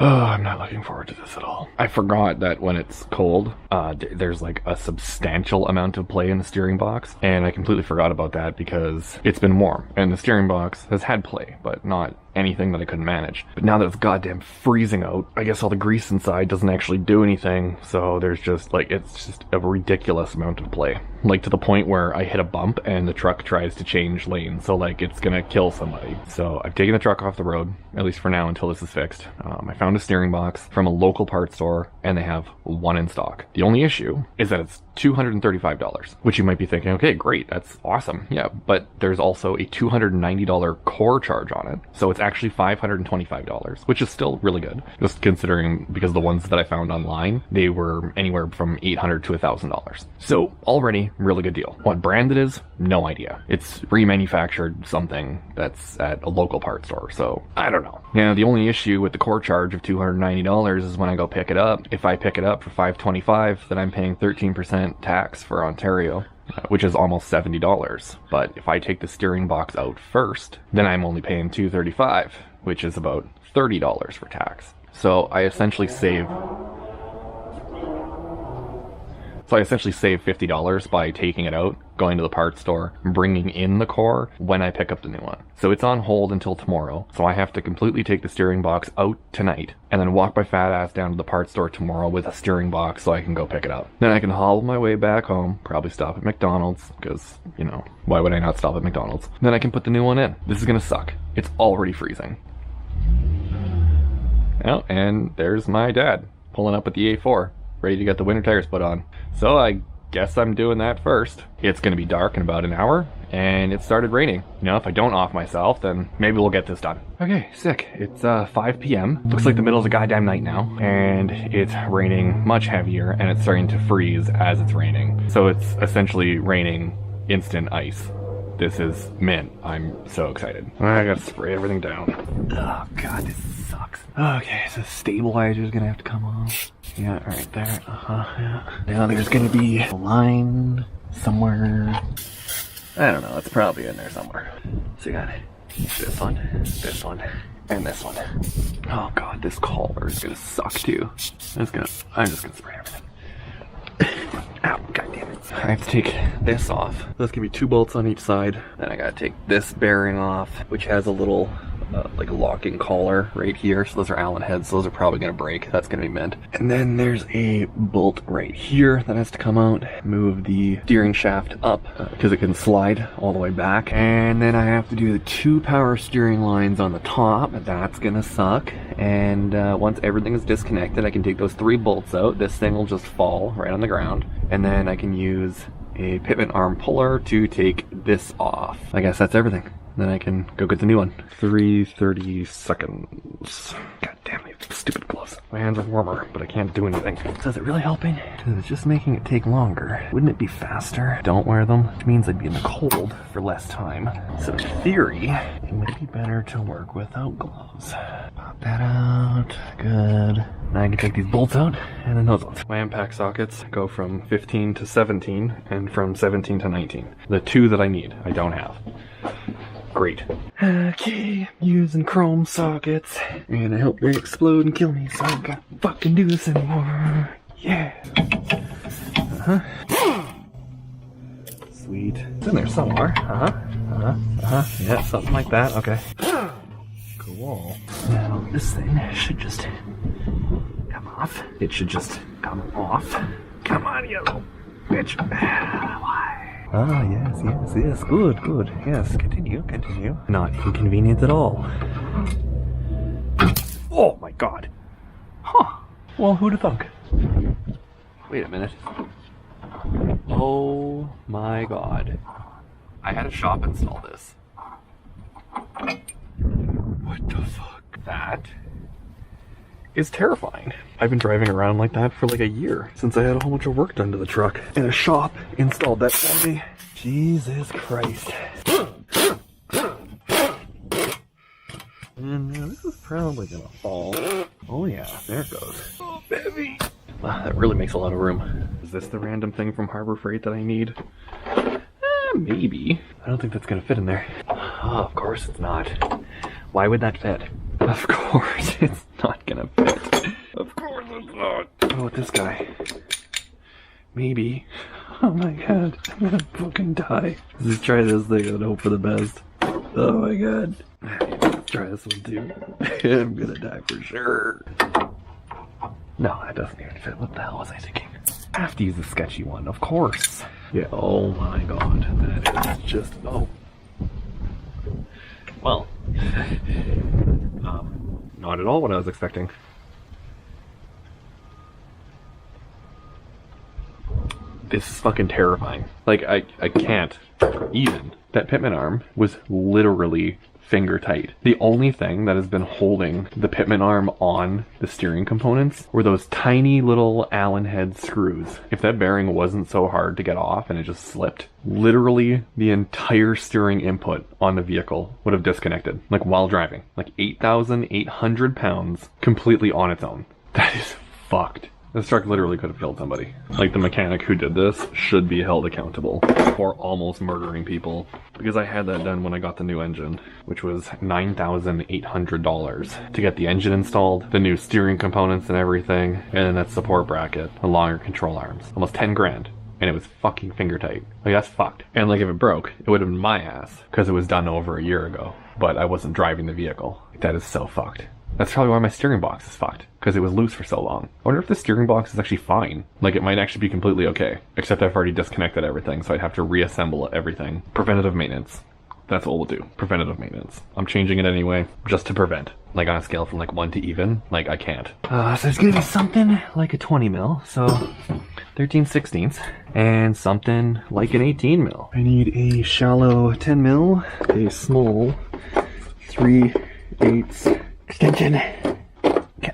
Oh, I'm not looking forward to this at all. I forgot that when it's cold, there's like a substantial amount of play in the steering box, and I completely forgot about that because it's been warm, and the steering box has had play, but not anything that I couldn't manage. But now that it's goddamn freezing out, I guess all the grease inside doesn't actually do anything, so there's just like, it's just a ridiculous amount of play. Like to the point where I hit a bump and the truck tries to change lanes, so like it's gonna kill somebody. So I've taken the truck off the road, at least for now until this is fixed. I found a steering box from a local parts store, and they have one in stock. The only issue is that it's $235, which you might be thinking, okay, great, that's awesome. Yeah, but there's also a $290 core charge on it, so it's actually $525, which is still really good, just considering because the ones that I found online, they were anywhere from $800 to $1,000. So already, really good deal. What brand it is, no idea. It's remanufactured something that's at a local parts store, so I don't know. Now, the only issue with the core charge of $290 is when I go pick it up. If I pick it up for $525, then I'm paying 13% tax for Ontario, which is almost $70. But if I take the steering box out first, then I'm only paying $235, which is about $30 for tax. So I essentially save $50 by taking it out, going to the parts store, bringing in the core when I pick up the new one. So it's on hold until tomorrow, so I have to completely take the steering box out tonight, and then walk my fat ass down to the parts store tomorrow with a steering box so I can go pick it up. Then I can hobble my way back home, probably stop at McDonald's, because, you know, why would I not stop at McDonald's? Then I can put the new one in. This is gonna suck. It's already freezing. Oh, and there's my dad, pulling up at the A4, ready to get the winter tires put on. So I guess I'm doing that first. It's gonna be dark in about an hour, and it started raining. You know, if I don't off myself, then maybe we'll get this done. Okay, sick. It's 5 p.m. Looks like the middle of the goddamn night now, and it's raining much heavier, and it's starting to freeze as it's raining. So it's essentially raining instant ice. This is mint. I'm so excited. I gotta spray everything down. Oh god, this sucks. Okay, so the stabilizer's gonna have to come off. Yeah, right there. Yeah. Now there's gonna be a line somewhere. I don't know, it's probably in there somewhere. So you got this one, and this one. Oh god, this collar is gonna suck too. I'm just gonna spray everything. Ow, god damn it. I have to take this off. There's gonna be 2 bolts on each side. Then I gotta take this bearing off, which has a little like a locking collar right here. So those are Allen heads. So those are probably gonna break. That's gonna be mint. And then there's a bolt right here that has to come out. Move the steering shaft up because it can slide all the way back. And then I have to do the 2 power steering lines on the top. That's gonna suck. And once everything is disconnected, I can take those 3 bolts out. This thing will just fall right on the ground. And then I can use a pivot arm puller to take this off. I guess that's everything. Then I can go get the new one. 3:30 seconds. God damn it, stupid gloves. My hands are warmer, but I can't do anything. So is it really helping? Because it's just making it take longer. Wouldn't it be faster? Don't wear them, which means I'd be in the cold for less time. So in theory, it might be better to work without gloves. Pop that out. Good. Now I can take these bolts out and then those ones. My impact sockets go from 15 to 17 and from 17 to 19. The 2 that I need, I don't have. Great. Okay, I'm using chrome sockets. And I hope they explode and kill me so I can't fucking do this anymore. Yeah. Sweet. It's in there somewhere. Yeah, something like that. Okay. Cool. Now this thing should just come off. It should just come off. Come on, you little bitch. Why? Ah, yes. Good. Yes, continue. Not inconvenient at all. Oh my god. Huh. Well, who'd have thunk? Wait a minute. Oh my god. I had a shop install this. What the fuck? That is terrifying. I've been driving around like that for like a year since I had a whole bunch of work done to the truck. And a shop installed that for me. Jesus Christ. And now this is probably gonna fall. Oh yeah, there it goes. Oh baby. Wow, that really makes a lot of room. Is this the random thing from Harbor Freight that I need? Maybe. I don't think that's gonna fit in there. Oh, of course it's not. Why would that fit? Of course it's not gonna fit. Of course it's not. What about this guy? Maybe. Oh my god, I'm gonna fucking die. Let's just try this thing and hope for the best. Oh my god. Let's try this one too. I'm gonna die for sure. No, that doesn't even fit. What the hell was I thinking? I have to use the sketchy one, of course. Yeah, oh my god. That is just, oh. Well. Not at all what I was expecting. This is fucking terrifying. Like, I can't even. That pitman arm was literally finger tight. The only thing that has been holding the pitman arm on the steering components were those tiny little Allen head screws. If that bearing wasn't so hard to get off and it just slipped, literally the entire steering input on the vehicle would have disconnected, like while driving. Like 8,800 pounds completely on its own. That is fucked. This truck literally could have killed somebody. Like, the mechanic who did this should be held accountable for almost murdering people. Because I had that done when I got the new engine, which was $9,800 to get the engine installed, the new steering components and everything, and then that support bracket, the longer control arms. Almost 10 grand. And it was fucking finger tight. Like, that's fucked. And like, if it broke, it would have been my ass, because it was done over a year ago. But I wasn't driving the vehicle. That is so fucked. That's probably why my steering box is fucked, because it was loose for so long. I wonder if the steering box is actually fine. Like, it might actually be completely okay. Except I've already disconnected everything, so I'd have to reassemble everything. Preventative maintenance. That's what we'll do. Preventative maintenance. I'm changing it anyway, just to prevent. Like, on a scale from like 1 to even, like, I can't. So it's gonna be something like a 20 mil, so 13/16, and something like an 18 mil. I need a shallow 10 mil, a small 3/8 extension. Okay.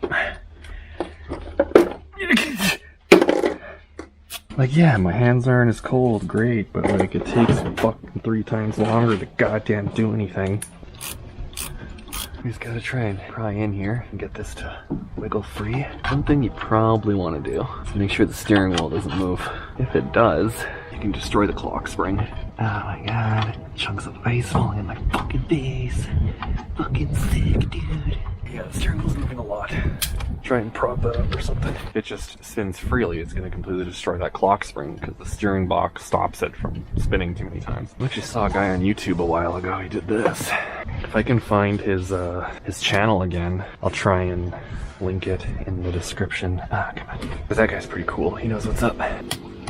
Like, yeah, my hands aren't as cold, great, but like, it takes fucking 3 times longer to goddamn do anything. We just gotta try and pry in here and get this to wiggle free. One thing you probably want to do is make sure the steering wheel doesn't move. If it does, you can destroy the clock spring. Oh my god, chunks of ice falling in my fucking face. Fucking sick, dude. Yeah, the steering wheel's moving a lot. Try and prop that up or something. If it just spins freely, it's gonna completely destroy that clock spring because the steering box stops it from spinning too many times. I actually saw a guy on YouTube a while ago, he did this. If I can find his channel again, I'll try and link it in the description. Ah, come on. Because that guy's pretty cool, he knows what's up.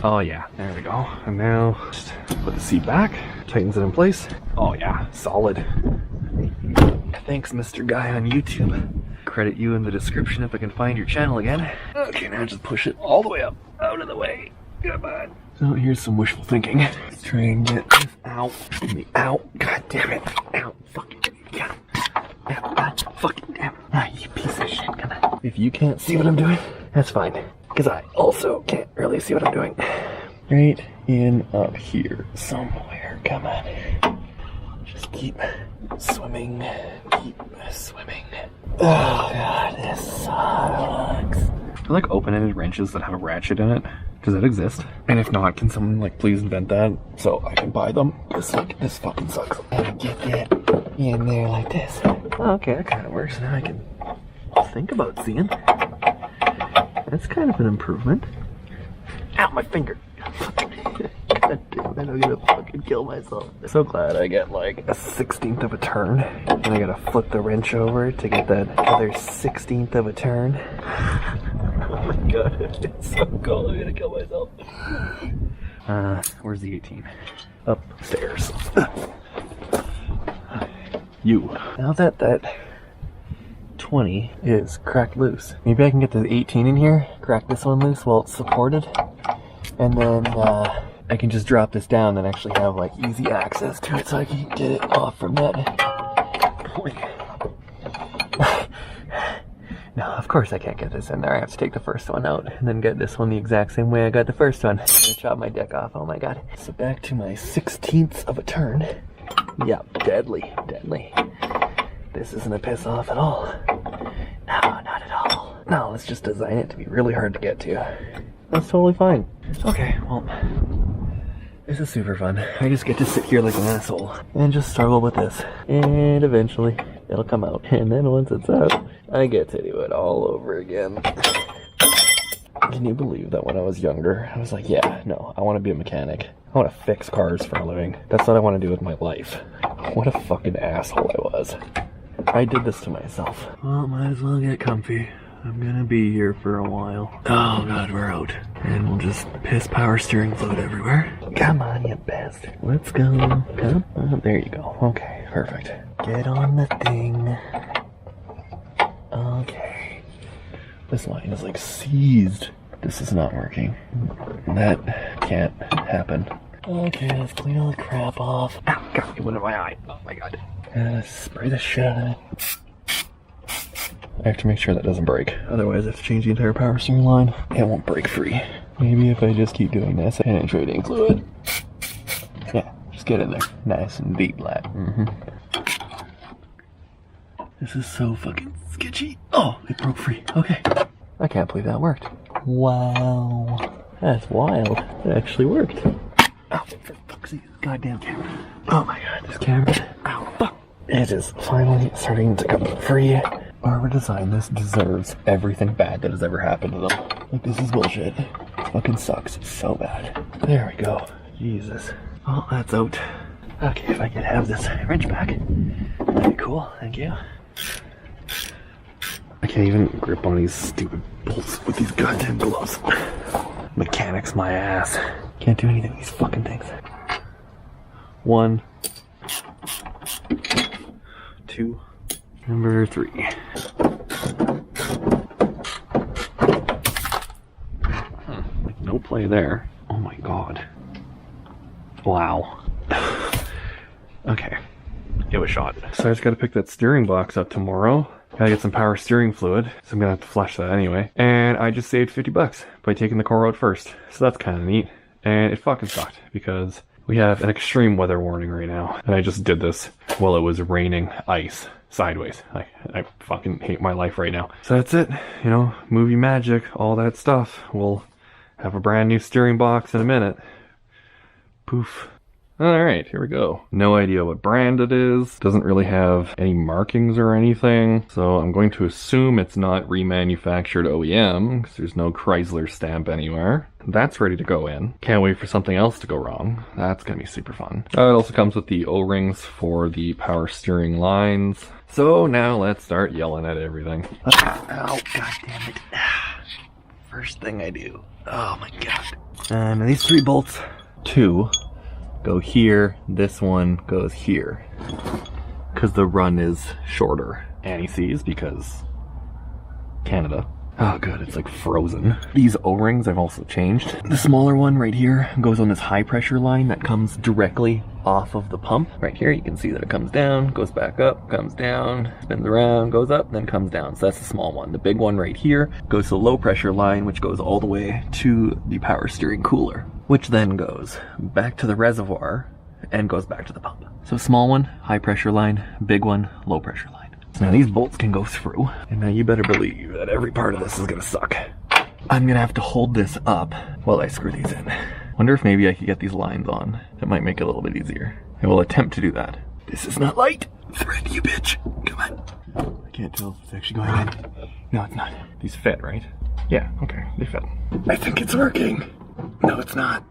Oh yeah, there we go. And now, just put the seat back, tightens it in place. Oh yeah, solid. Thanks, Mr. Guy on YouTube. Credit you in the description if I can find your channel again. Okay, now just push it all the way up, out of the way. Come on. So here's some wishful thinking. Let's try and get this out. Out. God damn it. Out. Fucking. Yeah. Out. Fucking damn it. Ah, you piece of shit. Come on. If you can't see what I'm doing, that's fine. Because I also can't really see what I'm doing. Right in up here somewhere. Come on. Just keep swimming. Keep swimming. Oh god, this sucks. I like open-ended wrenches that have a ratchet in it. Does that exist? And if not, can someone like please invent that so I can buy them? Because like, this fucking sucks. And get that in there like this. Okay, that kind of works. Now I can think about seeing. That's kind of an improvement. Ow, my finger. God damn it, I'm gonna fucking kill myself. I'm so glad I get like a 16th of a turn. And I gotta flip the wrench over to get that other 16th of a turn. Oh my god, it's so cold, I'm gonna kill myself. Where's the 18? Upstairs. You. Now that 20 is cracked loose, maybe I can get the 18 in here, crack this one loose while it's supported, and then I can just drop this down and actually have like easy access to it so I can get it off from that point. No, of course I can't get this in there. I have to take the first one out and then get this one the exact same way I got the first one. I'm gonna chop my deck off, oh my god. So back to my 16th of a turn. Yeah, deadly, deadly. This isn't a piss off at all. No, not at all. No, let's just design it to be really hard to get to. That's totally fine. Okay, well, this is super fun. I just get to sit here like an asshole and just struggle with this. And eventually it'll come out. And then once it's out, I get to do it all over again. Can you believe that when I was younger, I was like, yeah, no, I want to be a mechanic. I want to fix cars for a living. That's what I want to do with my life. What a fucking asshole I was. I did this to myself. Well, might as well get comfy. I'm gonna be here for a while. Oh god, we're out. And we'll just piss power steering fluid everywhere. Come on, you bastard. Let's go. Come on. There you go. Okay, perfect. Get on the thing. Okay. This line is like seized. This is not working. That can't happen. Okay, let's clean all the crap off. Ow, god, it went in my eye. Oh my god. Spray the shit out of it. I have to make sure that doesn't break. Otherwise, I have to change the entire power steering line. It won't break free. Maybe if I just keep doing this, penetrating fluid. Yeah, just get in there. Nice and deep, lad. This is so fucking sketchy. Oh, it broke free. Okay. I can't believe that worked. Wow. That's wild. It actually worked. Oh, for fuck's sake, this goddamn camera. Oh my god, this camera. Ow, fuck. It is finally starting to come free. Whoever designed this deserves everything bad that has ever happened to them. Like, this is bullshit. It fucking sucks so bad. There we go. Jesus. Oh, that's out. Okay, if I could have this wrench back, that'd be cool. Thank you. I can't even grip on these stupid bolts with these goddamn gloves. Mechanics my ass. Can't do anything with these fucking things. 1, 2, number 3. No play there. Oh my god. Wow. Okay. Give it a shot. So I just gotta pick that steering box up tomorrow. Gotta get some power steering fluid, so I'm gonna have to flush that anyway. And I just saved $50 by taking the core out first. So that's kinda neat. And it fucking sucked because we have an extreme weather warning right now. And I just did this while it was raining ice sideways. Like, I fucking hate my life right now. So that's it. You know, movie magic, all that stuff. We'll have a brand new steering box in a minute. Poof. Alright, here we go. No idea what brand it is. Doesn't really have any markings or anything. So I'm going to assume it's not remanufactured OEM, because there's no Chrysler stamp anywhere. That's ready to go in. Can't wait for something else to go wrong. That's gonna be super fun. It also comes with the O-rings for the power steering lines. So now let's start yelling at everything. Ow, god damn it. First thing I do. Oh my god. And these 3 bolts, 2 go here, this one goes here. Because the run is shorter. Anti-seize because Canada. Oh good, it's like frozen. These O-rings I've also changed. The smaller one right here goes on this high pressure line that comes directly off of the pump. Right here you can see that it comes down, goes back up, comes down, spins around, goes up, then comes down. So that's the small one. The big one right here goes to the low pressure line, which goes all the way to the power steering cooler, which then goes back to the reservoir and goes back to the pump. So small one, high pressure line, big one, low pressure line. So now these bolts can go through, and now you better believe that every part of this is gonna suck. I'm gonna have to hold this up while I screw these in. Wonder if maybe I could get these lines on. That might make it a little bit easier. I will attempt to do that. This is not light. Thread, you bitch. Come on. I can't tell if it's actually going in. No, it's not. These fit, right? Yeah, okay, they fit. I think it's working. No, it's not.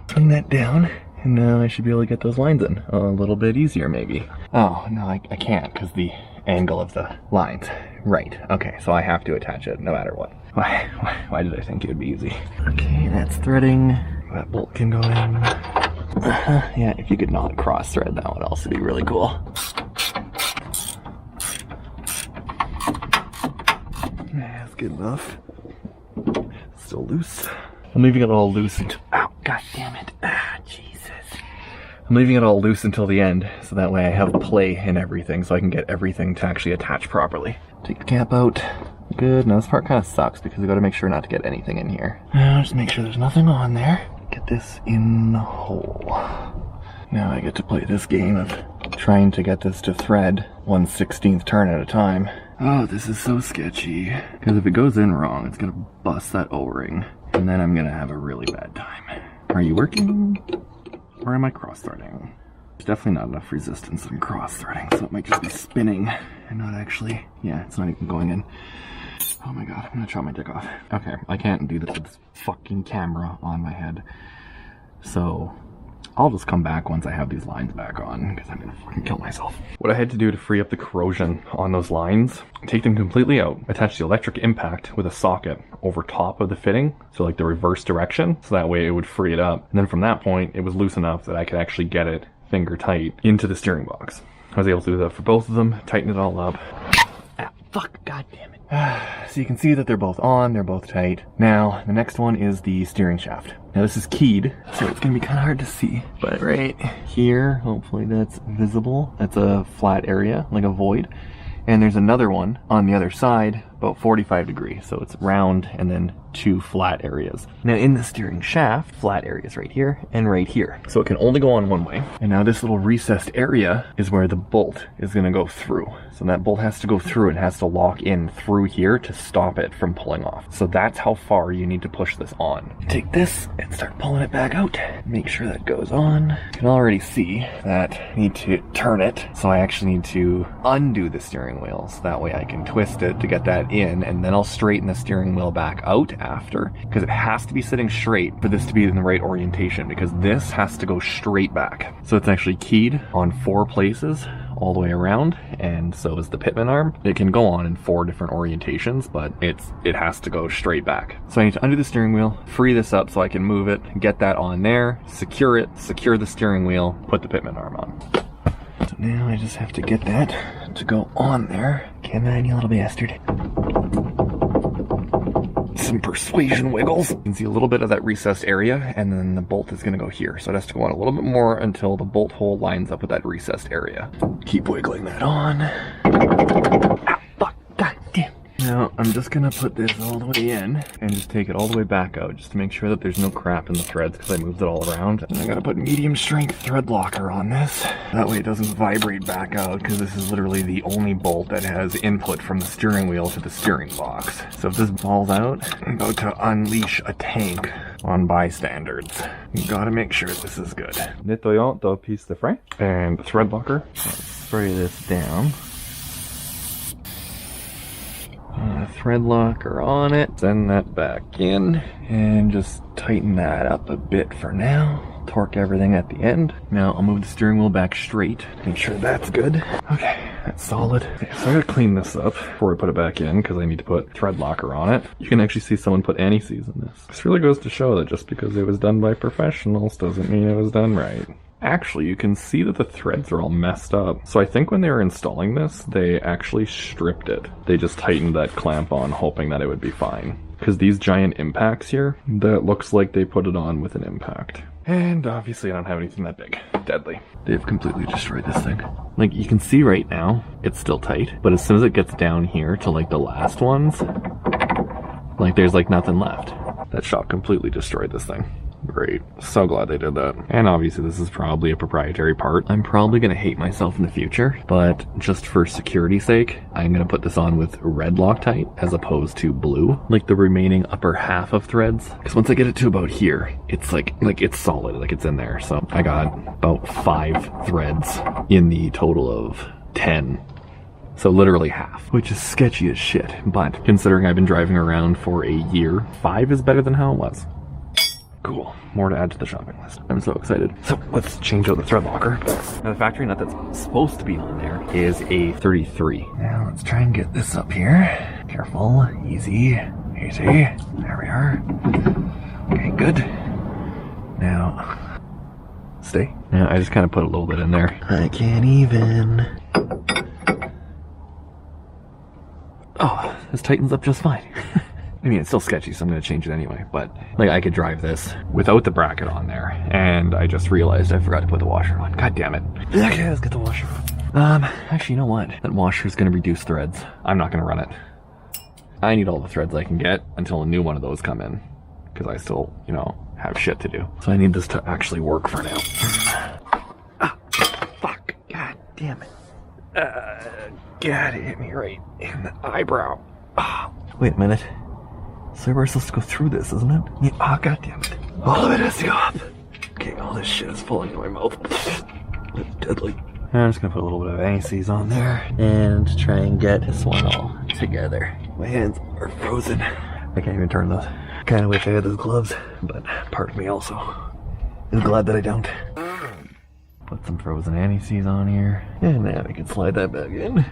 Bring that down. And now I should be able to get those lines in a little bit easier, maybe. Oh, no, I can't because the angle of the lines. Right, okay, so I have to attach it no matter what. Why did I think it would be easy? Okay, that's threading. That bolt can go in. Yeah, if you could not cross thread that one else, it'd be really cool. Yeah, that's good enough. Still loose. I'm leaving it all loose until, ow, god damn it. Ah, Jesus. I'm leaving it all loose until the end, so that way I have play in everything, so I can get everything to actually attach properly. Take the cap out. Good. Now this part kind of sucks because we got to make sure not to get anything in here. Now just make sure there's nothing on there. Get this in the hole. Now I get to play this game of trying to get this to thread 1/16th turn at a time. Oh, this is so sketchy. Because if it goes in wrong, it's going to bust that O-ring. And then I'm going to have a really bad time. Are you working? Or am I cross-threading? There's definitely not enough resistance in cross-threading, so it might just be spinning and not actually, yeah, it's not even going in. Oh my god, I'm gonna chop my dick off. Okay, I can't do this with this fucking camera on my head. So, I'll just come back once I have these lines back on, because I'm gonna fucking kill myself. What I had to do to free up the corrosion on those lines, take them completely out, attach the electric impact with a socket over top of the fitting, so like the reverse direction, so that way it would free it up. And then from that point, it was loose enough that I could actually get it finger tight into the steering box. I was able to do that for both of them, tighten it all up. Ah, fuck, god damn it. So you can see that they're both on, they're both tight. Now, the next one is the steering shaft. Now this is keyed, so it's gonna be kind of hard to see. But right here, hopefully that's visible. That's a flat area, like a void. And there's another one on the other side, about 45 degrees. So it's round and then two flat areas. Now in the steering shaft, flat areas right here and right here. So it can only go on one way. And now this little recessed area is where the bolt is gonna go through. So that bolt has to go through, it has to lock in through here to stop it from pulling off. So that's how far you need to push this on. Take this and start pulling it back out. Make sure that goes on. You can already see that I need to turn it. So I actually need to undo the steering wheel. So that way I can twist it to get that in, and then I'll straighten the steering wheel back out after, because it has to be sitting straight for this to be in the right orientation, because this has to go straight back. So it's actually keyed on 4 places all the way around, and so is the pitman arm. It can go on in 4 different orientations, but it has to go straight back. So I need to undo the steering wheel, free this up so I can move it, get that on there, secure it, secure the steering wheel, put the pitman arm on. So now I just have to get that to go on there. Come on, you little bastard. Some persuasion wiggles. You can see a little bit of that recessed area, and then the bolt is gonna go here. So it has to go on a little bit more until the bolt hole lines up with that recessed area. Keep wiggling that on. Ah, fuck, god damn. Now, I'm just gonna put this all the way in and just take it all the way back out just to make sure that there's no crap in the threads, because I moved it all around. And I gotta put medium strength thread locker on this. That way it doesn't vibrate back out, because this is literally the only bolt that has input from the steering wheel to the steering box. So if this falls out, I'm about to unleash a tank on bystanders. You gotta make sure this is good. Nettoyons the piece de frein. And the thread locker. Let's spray this down. Thread locker on it, send that back in, and just tighten that up a bit for now. Torque everything at the end. Now I'll move the steering wheel back straight, make sure that's good. Okay, that's solid. Okay, so I gotta clean this up before I put it back in, because I need to put thread locker on it. You can actually see someone put anti-seize in this. This really goes to show that just because it was done by professionals doesn't mean it was done right. Actually, you can see that the threads are all messed up. So I think when they were installing this, they actually stripped it. They just tightened that clamp on, hoping that it would be fine. Because these giant impacts here, that looks like they put it on with an impact. And obviously I don't have anything that big. Deadly. They've completely destroyed this thing. Like, you can see right now, it's still tight. But as soon as it gets down here to like the last ones, like there's like nothing left. That shot completely destroyed this thing. Great. So glad they did that. And obviously this is probably a proprietary part. I'm probably going to hate myself in the future, but just for security's sake, I'm going to put this on with red Loctite as opposed to blue, like the remaining upper half of threads. Because once I get it to about here, it's like it's solid, like it's in there. So I got about 5 threads in the total of 10. So literally half, which is sketchy as shit. But considering I've been driving around for a year, 5 is better than how it was. Cool. More to add to the shopping list. I'm so excited. So let's change out the thread locker. Now the factory nut that's supposed to be on there is a 33. Now let's try and get this up here. Careful. Easy. Easy. There we are. Okay, good. Now, stay. Now I just kind of put a little bit in there. I can't even. Oh, this tightens up just fine. I mean, it's still sketchy, so I'm going to change it anyway, but like I could drive this without the bracket on there, and I just realized I forgot to put the washer on. God damn it. Okay, let's get the washer on. Actually, you know what? That washer is going to reduce threads. I'm not going to run it. I need all the threads I can get until a new one of those come in, because I still, you know, have shit to do. So I need this to actually work for now. Ah, fuck. God damn it. God, it hit me right in the eyebrow. Oh, wait a minute. So we're supposed to go through this, isn't it? Yeah, oh, god damn it. All of it has to go up. Okay, all this shit is falling in my mouth. That's deadly. I'm just gonna put a little bit of anti-seize on there and try and get this one all together. My hands are frozen. I can't even turn those. Kind of wish I had those gloves, but part of me also is glad that I don't. Put some frozen anti-seize on here, and now we can slide that back in.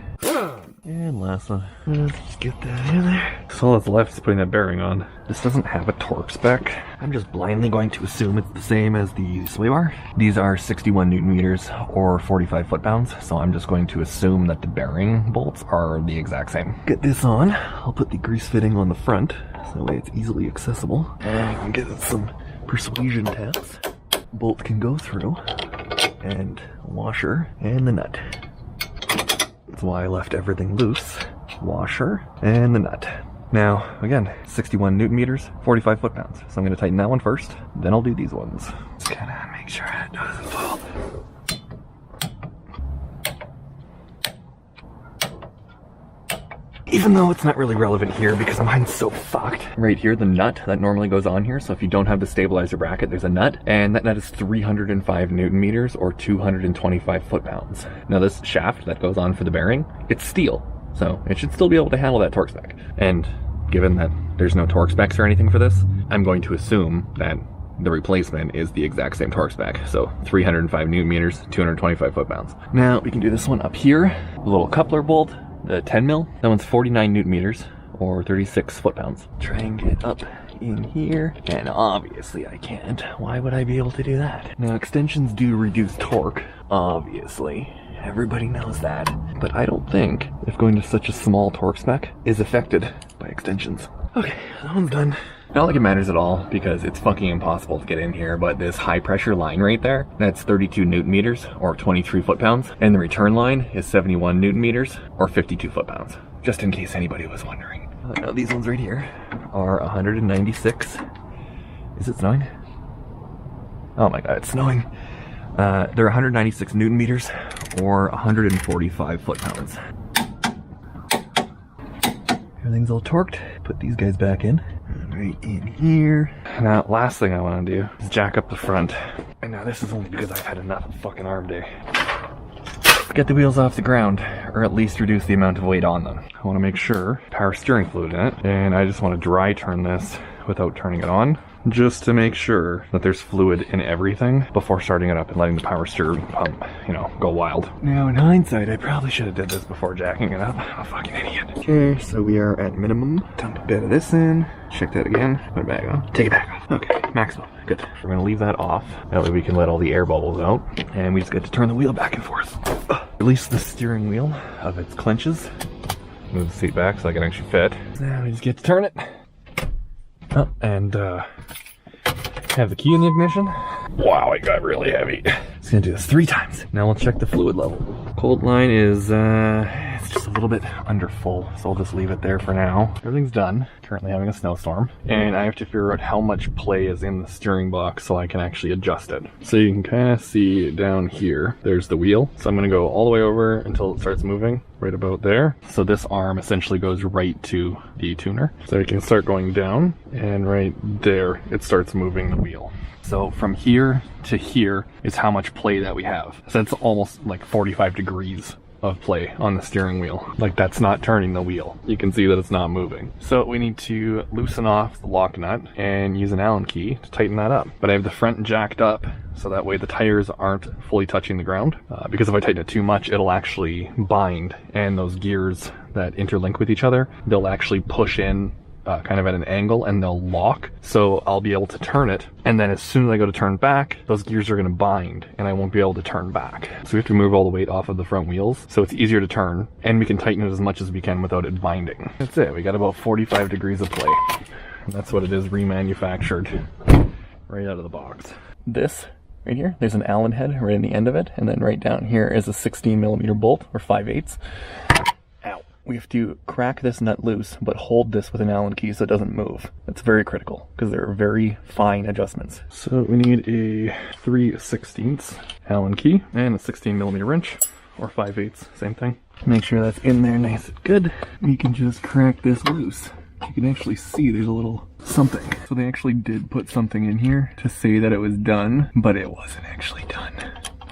And last one, let's just get that in there. So all that's left is putting that bearing on. This doesn't have a torque spec. I'm just blindly going to assume it's the same as the sway bar. These are 61 Newton meters or 45 foot-pounds, so I'm just going to assume that the bearing bolts are the exact same. Get this on. I'll put the grease fitting on the front, so that way it's easily accessible. And I can get some persuasion tabs. Bolt can go through, and a washer, and the nut. That's why I left everything loose. Washer, and the nut. Now, again, 61 Newton meters, 45 foot-pounds. So I'm going to tighten that one first, then I'll do these ones. Just kind of make sure it doesn't fall. Even though it's not really relevant here because mine's so fucked. Right here, the nut that normally goes on here. So if you don't have the stabilizer bracket, there's a nut. And that nut is 305 Newton meters or 225 foot-pounds. Now this shaft that goes on for the bearing, it's steel. So it should still be able to handle that torque spec. And given that there's no torque specs or anything for this, I'm going to assume that the replacement is the exact same torque spec. So 305 Newton meters, 225 foot-pounds. Now we can do this one up here. The little coupler bolt. The 10 mil, that one's 49 Newton meters or 36 foot-pounds. Try and get up in here, and obviously I can't. Why would I be able to do that? Now extensions do reduce torque, obviously. Everybody knows that. But I don't think if going to such a small torque spec is affected by extensions. Okay, that one's done. Not like it matters at all because it's fucking impossible to get in here, but this high pressure line right there, that's 32 Newton meters or 23 foot-pounds, and the return line is 71 Newton meters or 52 foot-pounds, just in case anybody was wondering. Now these ones right here are 196. Is it snowing? Oh my god, it's snowing. They're 196 Newton meters or 145 foot-pounds. Everything's all torqued. Put these guys back in. Right in here. Now, last thing I want to do is jack up the front. And now this is only because I've had enough of fucking arm day. Get the wheels off the ground, or at least reduce the amount of weight on them. I want to make sure power steering fluid in it, and I just want to dry turn this without turning it on, just to make sure that there's fluid in everything before starting it up and letting the power steering pump, you know, go wild. Now in hindsight, I probably should have did this before jacking it up. I'm a fucking idiot. Okay, so we are at minimum. Dump a bit of this in. Check that again. Put it back on. Take it back off. Okay, maximum. Good. We're gonna leave that off. That way we can let all the air bubbles out. And we just get to turn the wheel back and forth. Release the steering wheel of its clenches. Move the seat back so I can actually fit. Now we just get to turn it. Oh, and have the key in the ignition. Wow, it got really heavy. Just gonna do this 3 times. Now we'll check the fluid level. Cold line is, it's just a little bit under full, so I'll just leave it there for now. Everything's done. Currently having a snowstorm, and I have to figure out how much play is in the steering box so I can actually adjust it. So you can kind of see down here, there's the wheel. So I'm gonna go all the way over until it starts moving, right about there. So this arm essentially goes right to the tuner. So you can start going down, and right there, it starts moving the wheel. So from here to here is how much play that we have. So that's almost like 45 degrees of play on the steering wheel. Like that's not turning the wheel. You can see that it's not moving. So we need to loosen off the lock nut and use an Allen key to tighten that up. But I have the front jacked up so that way the tires aren't fully touching the ground. Because if I tighten it too much, it'll actually bind, and those gears that interlink with each other, they'll actually push in kind of at an angle and they'll lock. So I'll be able to turn it, and then as soon as I go to turn back, those gears are going to bind and I won't be able to turn back. So we have to move all the weight off of the front wheels so it's easier to turn, and we can tighten it as much as we can without it binding. That's it. We got about 45 degrees of play. And that's what it is remanufactured right out of the box. This right here, there's an Allen head right in the end of it, and then right down here is a 16mm bolt or 5/8. We have to crack this nut loose, but hold this with an Allen key so it doesn't move. That's very critical, because they're very fine adjustments. So we need a 3/16 Allen key, and a 16mm wrench, or 5/8, same thing. Make sure that's in there nice and good. We can just crack this loose. You can actually see there's a little something. So they actually did put something in here to say that it was done, but it wasn't actually done.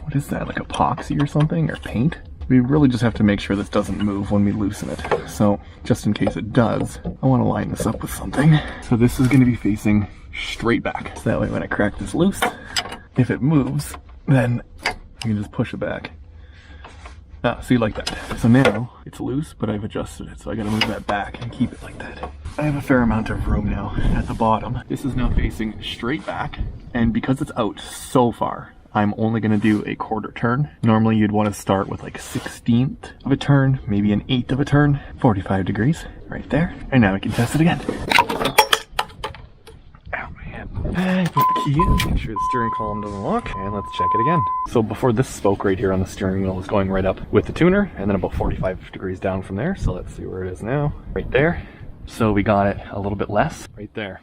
What what is that, like epoxy or something, or paint? We really just have to make sure this doesn't move when we loosen it. So just in case it does, I want to line this up with something. So this is going to be facing straight back. So that way when I crack this loose, if it moves, then you can just push it back. Ah, see, like that. So now it's loose, but I've adjusted it. So I got to move that back and keep it like that. I have a fair amount of room now at the bottom. This is now facing straight back. And because it's out so far, I'm only going to do a quarter turn. Normally you'd want to start with like 1/16th of a turn, maybe an 1/8 of a turn, 45 degrees right there. And now we can test it again. Ow, man. I put the key in, make sure the steering column doesn't lock, and let's check it again. So before this spoke right here on the steering wheel is going right up with the tuner, and then about 45 degrees down from there. So let's see where it is now. Right there. So we got it a little bit less right there.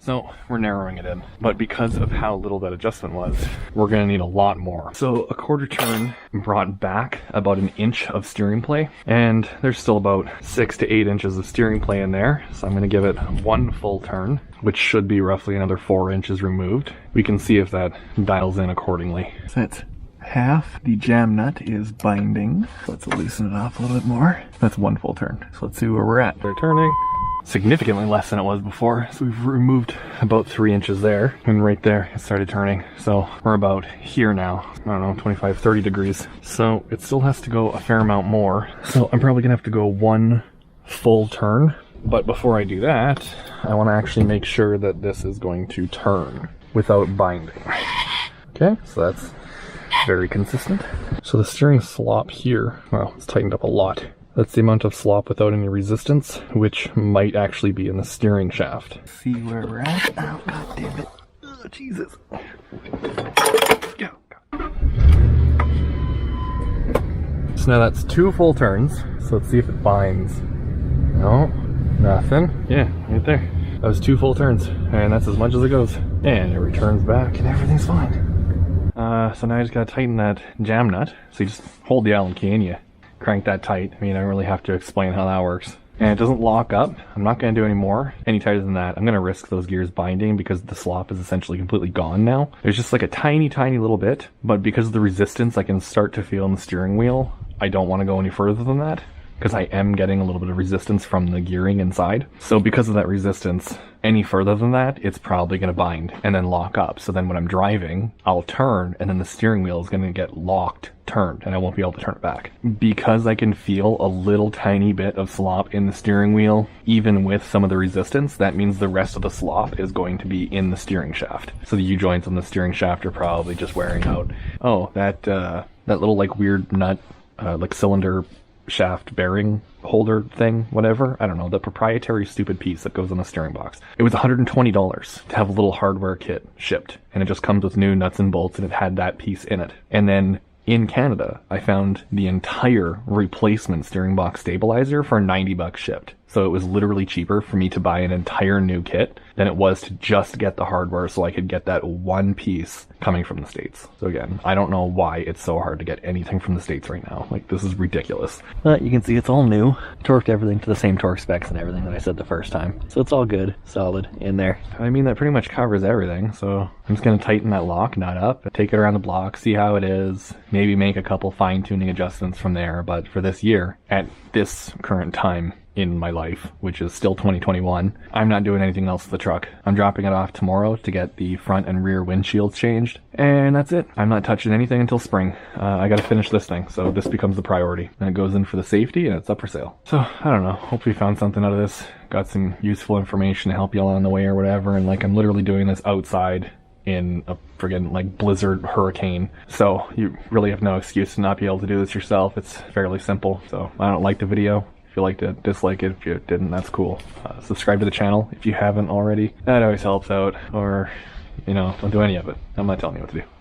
So we're narrowing it in, but because of how little that adjustment was, we're gonna need a lot more. So a quarter turn brought back about 1 inch of steering play, and there's still about 6 to 8 inches of steering play in there. So I'm gonna give it 1 full turn, which should be roughly another 4 inches removed. We can see if that dials in accordingly. So that's half the jam nut is binding. Let's loosen it off a little bit more. That's 1 full turn. So let's see where we're at. We're turning. Significantly less than it was before, so we've removed about 3 inches there, and right there it started turning. So we're about here now, I don't know, 25, 30 degrees. So it still has to go a fair amount more. So I'm probably gonna have to go 1 full turn. But before I do that, I wanna actually make sure that this is going to turn without binding. Okay, so that's very consistent. So the steering slop here, well, it's tightened up a lot. That's the amount of slop without any resistance, which might actually be in the steering shaft. See where we're at? Oh, god damn it. Oh, Jesus. Go. So now that's 2 full turns. So let's see if it binds. No, nothing. Yeah, right there. That was 2 full turns, and that's as much as it goes. And it returns back, and everything's fine. So now I just gotta tighten that jam nut. So you just hold the Allen key and you crank that tight. I mean, I don't really have to explain how that works. And it doesn't lock up. I'm not going to do any more, any tighter than that. I'm going to risk those gears binding because the slop is essentially completely gone now. There's just like a tiny, tiny little bit, but because of the resistance I can start to feel in the steering wheel, I don't want to go any further than that because I am getting a little bit of resistance from the gearing inside. So because of that resistance, any further than that, it's probably going to bind and then lock up. So then when I'm driving, I'll turn and then the steering wheel is going to get locked, turned, and I won't be able to turn it back. Because I can feel a little tiny bit of slop in the steering wheel, even with some of the resistance, that means the rest of the slop is going to be in the steering shaft. So the U-joints on the steering shaft are probably just wearing out. Oh, that little like weird nut, like cylinder shaft bearing holder thing, whatever. I don't know, the proprietary stupid piece that goes on the steering box. It was $120 to have a little hardware kit shipped, and it just comes with new nuts and bolts, and it had that piece in it. And then in Canada, I found the entire replacement steering box stabilizer for $90 shipped. So it was literally cheaper for me to buy an entire new kit than it was to just get the hardware so I could get that one piece coming from the States. So again, I don't know why it's so hard to get anything from the States right now. Like, this is ridiculous. But you can see it's all new. Torqued everything to the same torque specs and everything that I said the first time. So it's all good, solid in there. I mean, that pretty much covers everything. So I'm just going to tighten that lock nut up, take it around the block, see how it is, maybe make a couple fine-tuning adjustments from there. But for this year, at this current time in my life, which is still 2021, I'm not doing anything else to the truck. I'm dropping it off tomorrow to get the front and rear windshields changed, and that's it. I'm not touching anything until spring. I gotta finish this thing, so this becomes the priority. And it goes in for the safety, and it's up for sale. So, I don't know, hope you found something out of this. Got some useful information to help you along the way or whatever, and like, I'm literally doing this outside in a friggin' like blizzard hurricane, so you really have no excuse to not be able to do this yourself. It's fairly simple. So I don't like the video. If you liked it, dislike it. If you didn't, that's cool. Subscribe to the channel if you haven't already. That always helps out. Or, you know, don't do any of it. I'm not telling you what to do.